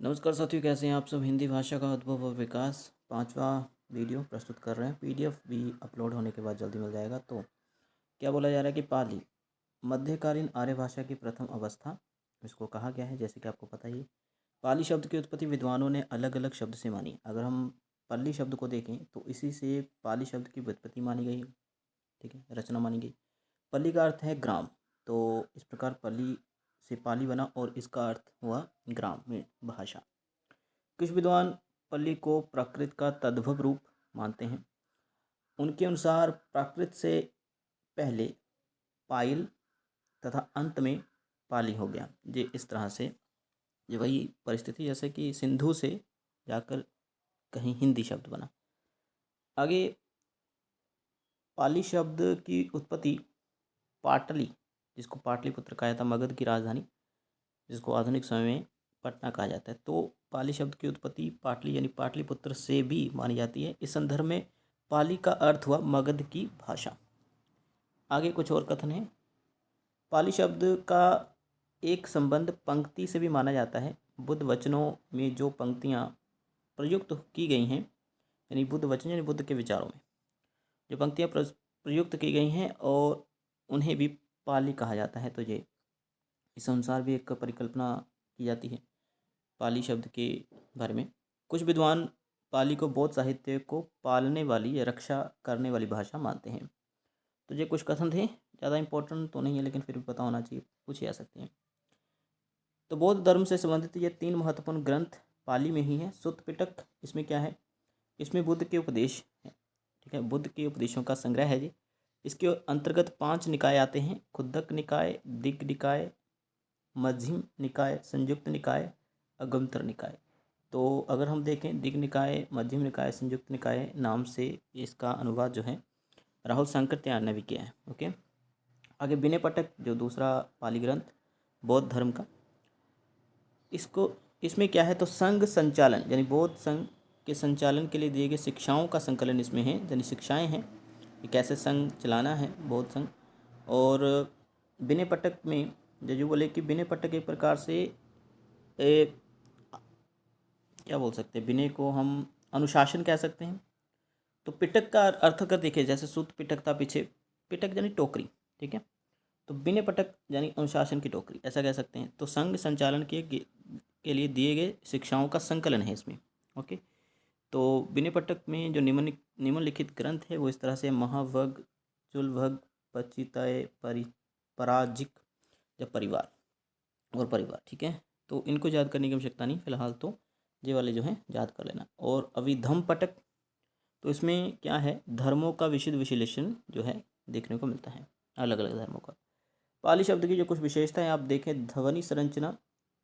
नमस्कार साथियों, कैसे हैं आप सब। हिंदी भाषा का उद्भव और विकास पांचवा वीडियो प्रस्तुत कर रहे हैं। पीडीएफ भी अपलोड होने के बाद जल्दी मिल जाएगा। तो क्या बोला जा रहा है कि पाली मध्यकालीन आर्य भाषा की प्रथम अवस्था इसको कहा गया है। जैसे कि आपको पता ही है, पाली शब्द की उत्पत्ति विद्वानों ने अलग अलग शब्द से मानी। अगर हम पल्ली शब्द को देखें तो इसी से पाली शब्द की व्युत्पत्ति मानी गई है। ठीक है, रचना मानी गई। पल्ली का अर्थ है ग्राम, तो इस प्रकार पल्ली से पाली बना और इसका अर्थ हुआ ग्रामीण भाषा। कुछ विद्वान पल्ली को प्राकृत का तद्भव रूप मानते हैं। उनके अनुसार प्राकृत से पहले पाइल तथा अंत में पाली हो गया। ये इस तरह से ये वही परिस्थिति जैसे कि सिंधु से जाकर कहीं हिंदी शब्द बना। आगे पाली शब्द की उत्पत्ति पाटली, जिसको पाटलिपुत्र कहा था, मगध की राजधानी, जिसको आधुनिक समय में पटना कहा जाता है। तो पाली शब्द की उत्पत्ति पाटली यानी पाटलिपुत्र से भी मानी जाती है। इस संदर्भ में पाली का अर्थ हुआ मगध की भाषा। आगे कुछ और कथन है। पाली शब्द का एक संबंध पंक्ति से भी माना जाता है। बुद्ध वचनों में जो पंक्तियाँ प्रयुक्त की गई हैं, यानी बुद्ध वचन यानी बुद्ध के विचारों में जो पंक्तियाँ प्रयुक्त की गई हैं और उन्हें भी पाली कहा जाता है। तो ये इस अनुसार भी एक परिकल्पना की जाती है पाली शब्द के बारे में। कुछ विद्वान पाली को बौद्ध साहित्य को पालने वाली या रक्षा करने वाली भाषा मानते हैं। तो ये कुछ कथन थे, ज़्यादा इंपॉर्टेंट तो नहीं है लेकिन फिर भी पता होना चाहिए, पूछे जा सकते हैं। तो बौद्ध धर्म से संबंधित ये 3 महत्वपूर्ण ग्रंथ पाली में ही है। सुत्त पिटक, इसमें क्या है, इसमें बुद्ध के उपदेश हैं। ठीक है, बुद्ध के उपदेशों का संग्रह है जी। इसके अंतर्गत 5 निकाय आते हैं: खुद्दक निकाय, दिग्ग निकाय, मध्यम निकाय, संयुक्त निकाय, अगमतर निकाय। तो अगर हम देखें दिग्ग निकाय, मध्यम निकाय, संयुक्त निकाय नाम से इसका अनुवाद जो है राहुल सांकृत्यायन ने भी किया है। ओके, आगे विनय पिटक जो दूसरा पाली ग्रंथ बौद्ध धर्म का, इसको इसमें क्या है तो संघ संचालन यानी बौद्ध संघ के संचालन के लिए दिए गए शिक्षाओं का संकलन इसमें है, यानी शिक्षाएं हैं कि कैसे संघ चलाना है बौद्ध संघ। और विनय पिटक में जो बोले कि विनय पिटक एक प्रकार से क्या बोल सकते हैं, विनय को हम अनुशासन कह सकते हैं। तो पिटक का अर्थ अगर देखें, जैसे सूत पिटक था पीछे, पिटक यानी टोकरी। ठीक है, तो विनय पिटक यानी अनुशासन की टोकरी, ऐसा कह सकते हैं। तो संघ संचालन के लिए दिए गए शिक्षाओं का संकलन है इसमें। ओके, तो विनय पिटक में जो निम्नलिखित ग्रंथ है वो इस तरह से: महावग, चुलभग, पचितय, पराजिक या परिवार और परिवार। ठीक है, तो इनको याद करने की आवश्यकता नहीं फिलहाल, तो ये वाले जो हैं याद कर लेना। और अभिधम पिटक, तो इसमें क्या है, धर्मों का विशुद्ध विश्लेषण जो है देखने को मिलता है, अलग अलग धर्मों का। पाली शब्द की जो कुछ विशेषताएं आप देखें, ध्वनि संरचना,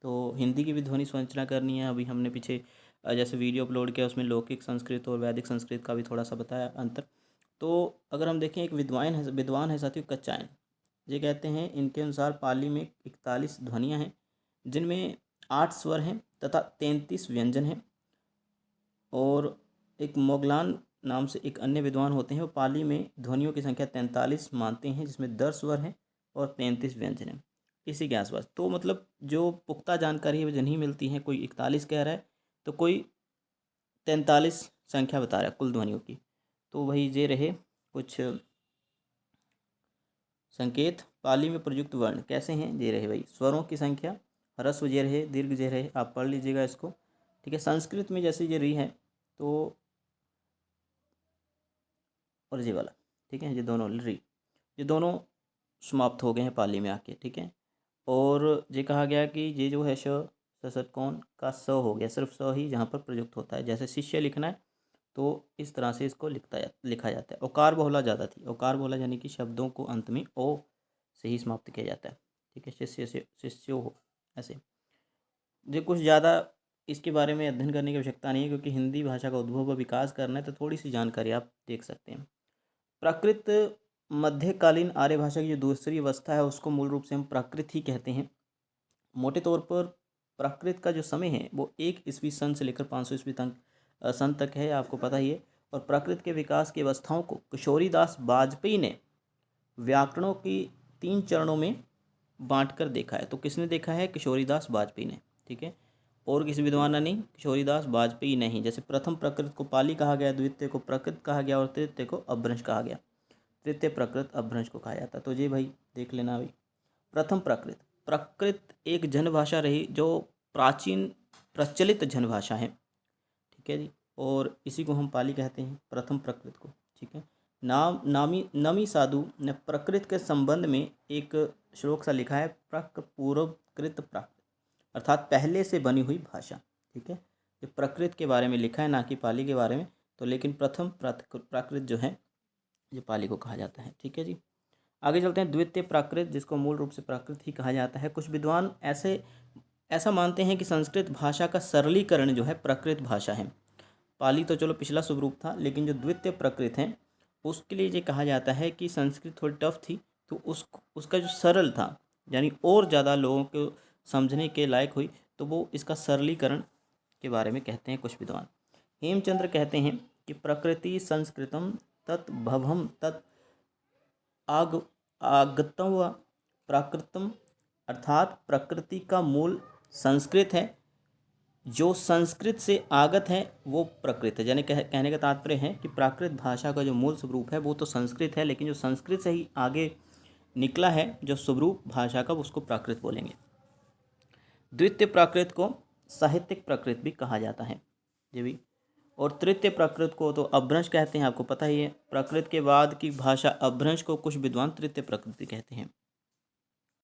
तो हिंदी की भी ध्वनि संरचना करनी है। अभी हमने पीछे जैसे वीडियो अपलोड किया उसमें लौकिक संस्कृत और वैदिक संस्कृत का भी थोड़ा सा बताया अंतर। तो अगर हम देखें, एक विद्वान है साथियों कच्चायन, ये कहते हैं इनके अनुसार पाली में 41 ध्वनियाँ हैं, जिनमें 8 स्वर हैं तथा 33 व्यंजन हैं। और एक मोगलान नाम से एक अन्य विद्वान होते हैं, वो पाली में ध्वनियों की संख्या 43 मानते हैं, जिसमें 10 स्वर हैं और 33 व्यंजन हैं, इसी के आसपास। तो मतलब जो पुख्ता जानकारी है वो नहीं मिलती है, कोई 41 कह रहा है तो कोई 43 संख्या बता रहा है कुल ध्वनियों की। तो वही ये रहे कुछ संकेत। पाली में प्रयुक्त वर्ण कैसे हैं, ये रहे भाई स्वरों की संख्या, ह्रस्व जे रहे, दीर्घ जे रहे, आप पढ़ लीजिएगा इसको। ठीक है, संस्कृत में जैसे ये रही है तो और ये वाला, ठीक है, ये दोनों री, ये दोनों समाप्त हो गए हैं पाली में आके। ठीक है, और ये कहा गया कि ये जो है षटकोण का स हो गया, सिर्फ स ही जहाँ पर प्रयुक्त होता है। जैसे शिष्य लिखना है तो इस तरह से इसको लिखा जाता है। औकार बहुला ज़्यादा थी, औकार बहुला यानी कि शब्दों को अंत में ओ से ही समाप्त किया जाता है। ठीक है, शिष्य से शिष्यो हो, ऐसे। ये कुछ ज़्यादा इसके बारे में अध्ययन करने की आवश्यकता नहीं है, क्योंकि हिंदी भाषा का उद्भव व विकास करना है तो थोड़ी सी जानकारी आप देख सकते हैं। प्राकृत मध्यकालीन आर्य भाषा की जो दूसरी अवस्था है उसको मूल रूप से हम प्राकृत ही कहते हैं। मोटे तौर पर प्राकृत का जो समय है वो 1 ईस्वी सन से लेकर 500 ईस्वी सन तक है, आपको पता ही है। और प्राकृत के विकास की अवस्थाओं को किशोरीदास वाजपेयी ने व्याकरणों की 3 चरणों में बांटकर देखा है। तो किसने देखा है, किशोरीदास वाजपेयी ने। ठीक है, और किसी विद्वान ने नहीं, किशोरीदास वाजपेयी नहीं। जैसे प्रथम प्रकृत को पाली कहा गया, द्वितीय को प्रकृत कहा गया और तृतीय को अपभ्रंश कहा गया। तृतीय प्रकृत अपभ्रंश को कहा जाता। तो ये भाई देख लेना भाई। प्रथम प्रकृत, प्रकृत एक जनभाषा रही जो प्राचीन प्रचलित जनभाषा है, ठीक है जी, और इसी को हम पाली कहते हैं, प्रथम प्रकृत को, ठीक है। नमी साधु ने प्रकृत के संबंध में एक श्लोक सा लिखा है, प्रक पूर्वकृत प्राकृत, अर्थात पहले से बनी हुई भाषा, ठीक है। ये प्रकृत के बारे में लिखा है, ना कि पाली के बारे में। तो लेकिन प्रथम प्राकृत जो है ये पाली को कहा जाता है, ठीक है जी। आगे चलते हैं। द्वितीय प्राकृत, जिसको मूल रूप से प्राकृत ही कहा जाता है। कुछ विद्वान ऐसा मानते हैं कि संस्कृत भाषा का सरलीकरण जो है प्राकृत भाषा है। पाली तो चलो पिछला स्वरूप था, लेकिन जो द्वितीय प्राकृत है उसके लिए ये कहा जाता है कि संस्कृत थोड़ी टफ थी, तो उसका जो सरल था, यानी और ज़्यादा लोगों को समझने के लायक हुई, तो वो इसका सरलीकरण के बारे में कहते हैं कुछ विद्वान। हेमचंद्र कहते हैं कि प्रकृति संस्कृतम तत्भवम तत् आगतम व प्राकृतम, अर्थात प्रकृति का मूल संस्कृत है, जो संस्कृत से आगत है वो प्रकृत है। यानी कहने का तात्पर्य है कि प्राकृत भाषा का जो मूल स्वरूप है वो तो संस्कृत है, लेकिन जो संस्कृत से ही आगे निकला है जो स्वरूप भाषा का, उसको प्राकृत बोलेंगे। द्वितीय प्राकृत को साहित्यिक प्राकृत भी कहा जाता है ये भी। और तृतीय प्राकृत को तो अपभ्रंश कहते हैं, आपको पता ही है। प्राकृत के बाद की भाषा अपभ्रंश को कुछ विद्वान तृतीय प्राकृत कहते हैं।